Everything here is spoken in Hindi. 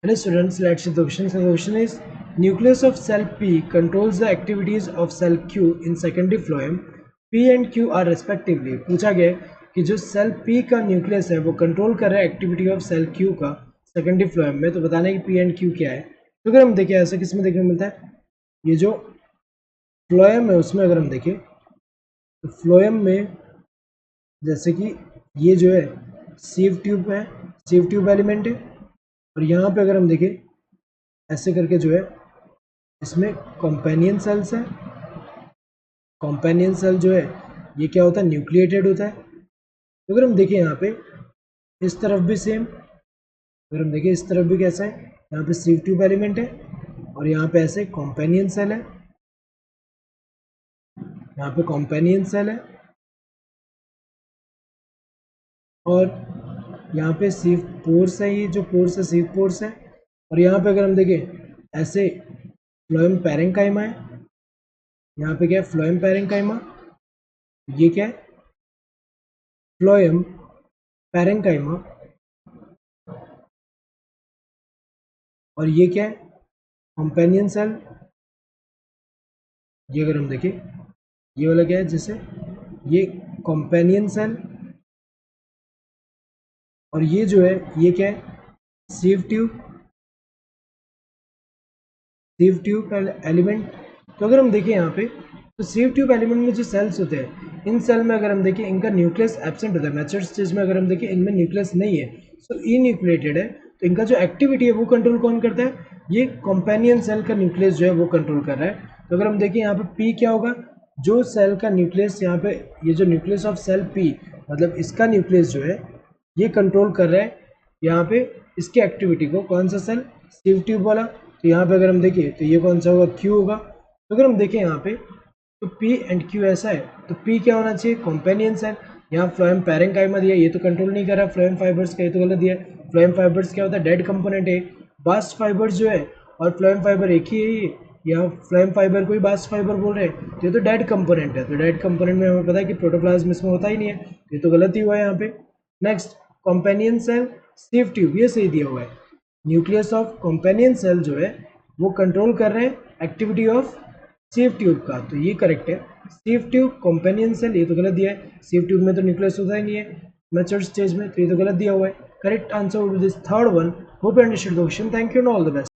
Hello students, let's see the question. So the question is, nucleus of cell P controls the activities of cell Q in secondary phloem. P and Q are respectively. पूछा गया कि जो सेल P का न्यूक्लियस है वो कंट्रोल कर रहा है एक्टिविटी ऑफ सेल Q का सेकेंडरी फ्लोएम में, तो बताना है कि P एंड Q क्या है। तो अगर हम देखें ऐसा किस में देखने को मिलता है, ये जो फ्लोएम है उसमें अगर हम देखें तो फ्लोएम में जैसे कि ये जो है सीव ट्यूब है, सीव ट्यूब एलिमेंट है, और यहाँ पे अगर हम देखें ऐसे करके जो है इसमें कॉम्पेनियन सेल्स है। कॉम्पेनियन सेल जो है ये क्या होता है, न्यूक्लिएटेड होता है। तो अगर हम देखें यहाँ पे इस तरफ भी सेम, अगर हम देखें इस तरफ भी कैसा है, यहाँ पे सीव ट्यूब एलिमेंट है और यहाँ पे ऐसे कॉम्पेनियन सेल है, यहाँ पे कॉम्पेनियन सेल है और यहाँ पे सीव पोर्स है, ये जो पोर्स है सीव पोर्स है। और यहाँ पे अगर हम देखें ऐसे फ्लोएम पैरेंकाइमा है, यहाँ पे क्या है फ्लोएम पैरेंकाइमा, ये क्या है फ्लोएम पैरेंकाइमा, और ये क्या है कॉम्पेनियन सेल। ये अगर हम देखें ये वाला क्या है, जैसे ये कॉम्पेनियन सेल और ये जो है ये क्या है sieve tube, sieve tube element. तो अगर हम देखें यहाँ पे तो सीव ट्यूब एलिमेंट में जो सेल्स होते हैं इन सेल में अगर हम देखें इनका न्यूक्लियस एब्सेंट होता है, मैच्योर स्टेज में अगर हम देखें इनमें न्यूक्लियस नहीं है, सो इन्यूक्लिएटेड है। तो इनका जो एक्टिविटी है वो कंट्रोल कौन करता है, ये कॉम्पेनियन सेल का न्यूक्लियस जो है वो कंट्रोल कर रहा है। तो अगर हम देखें यहाँ पे पी क्या होगा, जो सेल का न्यूक्लियस यहाँ पे ये जो न्यूक्लियस ऑफ सेल पी मतलब इसका न्यूक्लियस जो है ये कंट्रोल कर रहा है यहाँ पे इसकी एक्टिविटी को, कौन सा सेल सीव ट्यूब वाला। तो यहाँ पे अगर हम देखें तो ये कौन सा होगा, क्यू होगा। तो अगर हम देखें यहाँ पे तो P एंड Q ऐसा है, तो P क्या होना चाहिए कॉम्पेनियन सेल। यहाँ फ्लोएम पैरेंकाइमा दिया, ये तो कंट्रोल नहीं कर रहा फ्लोएम फाइबर्स का, ये तो गलत दिया। फ्लोएम फाइबर्स क्या होता है, डेड कंपोनेंट है। बास्ट फाइबर्स जो है और फ्लोएम फाइबर एक ही है, ये यहाँ फ्लोएम फाइबर को ही बास्ट फाइबर बोल रहे हैं, तो ये तो डेड कंपोनेंट है। तो डेड कंपोनेंट में हमें पता है कि प्रोटोप्लाज्म इसमें होता ही नहीं है, ये तो गलत ही हुआ है यहाँ पे। Next companion cell sieve tube, ये सही दिया हुआ है। न्यूक्लियस ऑफ कॉम्पेनियन सेल जो है वो कंट्रोल कर रहे हैं एक्टिविटी ऑफ सीव ट्यूब का, तो ये करेक्ट है। सीव ट्यूब कॉम्पेनियन सेल ये तो गलत दिया है, सीव ट्यूब में तो न्यूक्लियस होता ही नहीं है मैच्योर स्टेज में, तो ये तो गलत दिया हुआ है। Correct answer would be this third one. Hope you understood the question, thank you and all the best.